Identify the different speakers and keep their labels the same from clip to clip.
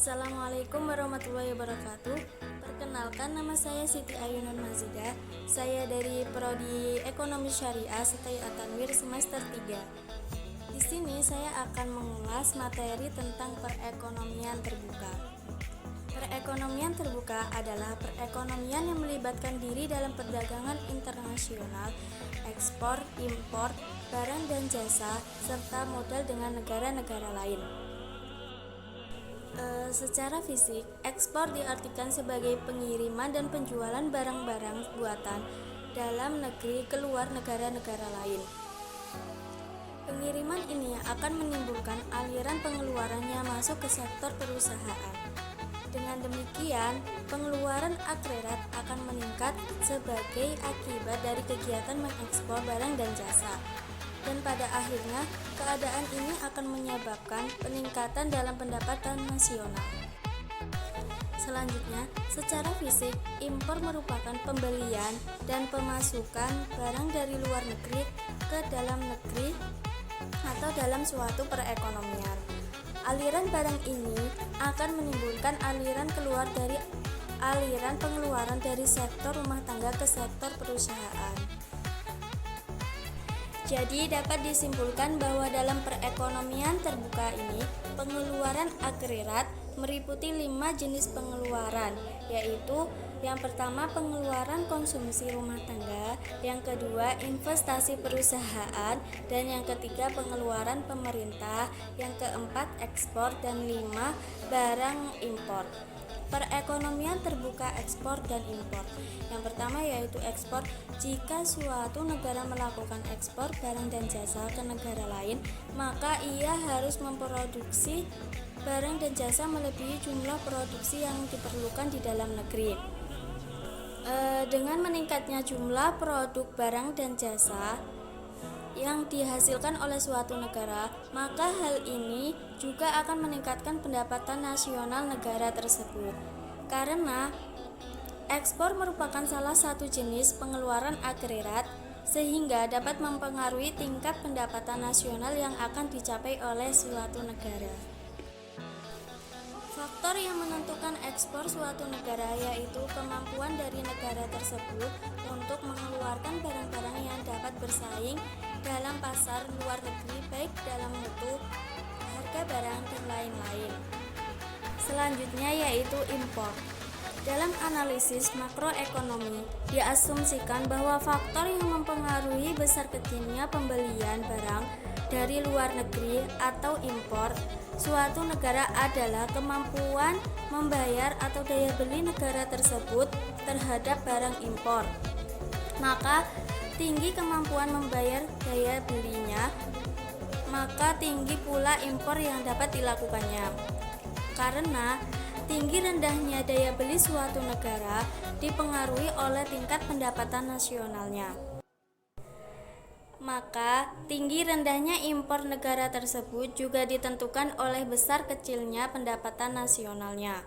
Speaker 1: Assalamualaikum warahmatullahi wabarakatuh. Perkenalkan, nama saya Siti Ayunun Mazida. Saya dari Prodi Ekonomi Syariah Setai Atanwir semester 3. Di sini saya akan mengulas materi tentang perekonomian terbuka. Perekonomian terbuka adalah perekonomian yang melibatkan diri dalam perdagangan internasional, ekspor, impor, barang dan jasa, serta modal dengan negara-negara lain. Secara fisik, ekspor diartikan sebagai pengiriman dan penjualan barang-barang buatan dalam negeri ke luar negara-negara lain. Pengiriman ini akan menimbulkan aliran pengeluarannya masuk ke sektor perusahaan. Dengan demikian, pengeluaran akhirat akan meningkat sebagai akibat dari kegiatan mengekspor barang dan jasa. Dan pada akhirnya, keadaan ini akan menyebabkan peningkatan dalam pendapatan nasional. Selanjutnya, secara fisik, impor merupakan pembelian dan pemasukan barang dari luar negeri ke dalam negeri atau dalam suatu perekonomian. Aliran barang ini akan menimbulkan aliran pengeluaran dari sektor rumah tangga ke sektor perusahaan. Jadi dapat disimpulkan bahwa dalam perekonomian terbuka ini, pengeluaran akhirat meliputi 5 jenis pengeluaran, yaitu yang pertama pengeluaran konsumsi rumah tangga, yang kedua investasi perusahaan, dan yang ketiga pengeluaran pemerintah, yang keempat ekspor, dan 5 barang impor. Perekonomian terbuka ekspor dan impor. Yang pertama yaitu ekspor. Jika suatu negara melakukan ekspor barang dan jasa ke negara lain, maka ia harus memproduksi barang dan jasa melebihi jumlah produksi yang diperlukan di dalam negeri. Dengan meningkatnya jumlah produk barang dan jasa yang dihasilkan oleh suatu negara, maka hal ini juga akan meningkatkan pendapatan nasional negara tersebut. Karena ekspor merupakan salah satu jenis pengeluaran akhirat, sehingga dapat mempengaruhi tingkat pendapatan nasional yang akan dicapai oleh suatu negara. Faktor yang menentukan ekspor suatu negara yaitu kemampuan dari negara tersebut untuk mengeluarkan barang-barang yang dapat bersaing dalam pasar luar negeri, baik dalam mutu, harga barang, dan lain-lain. Selanjutnya yaitu impor. Dalam analisis makroekonomi, diasumsikan bahwa faktor yang mempengaruhi besar kecilnya pembelian barang dari luar negeri atau impor suatu negara adalah kemampuan membayar atau daya beli negara tersebut terhadap barang impor. Maka tinggi kemampuan membayar daya belinya, maka tinggi pula impor yang dapat dilakukannya. Karena tinggi rendahnya daya beli suatu negara dipengaruhi oleh tingkat pendapatan nasionalnya, maka tinggi rendahnya impor negara tersebut juga ditentukan oleh besar kecilnya pendapatan nasionalnya.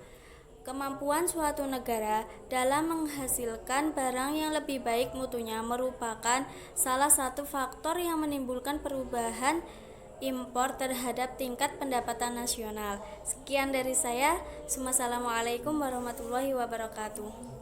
Speaker 1: Kemampuan suatu negara dalam menghasilkan barang yang lebih baik mutunya merupakan salah satu faktor yang menimbulkan perubahan impor terhadap tingkat pendapatan nasional. Sekian dari saya. Wassalamualaikum warahmatullahi wabarakatuh.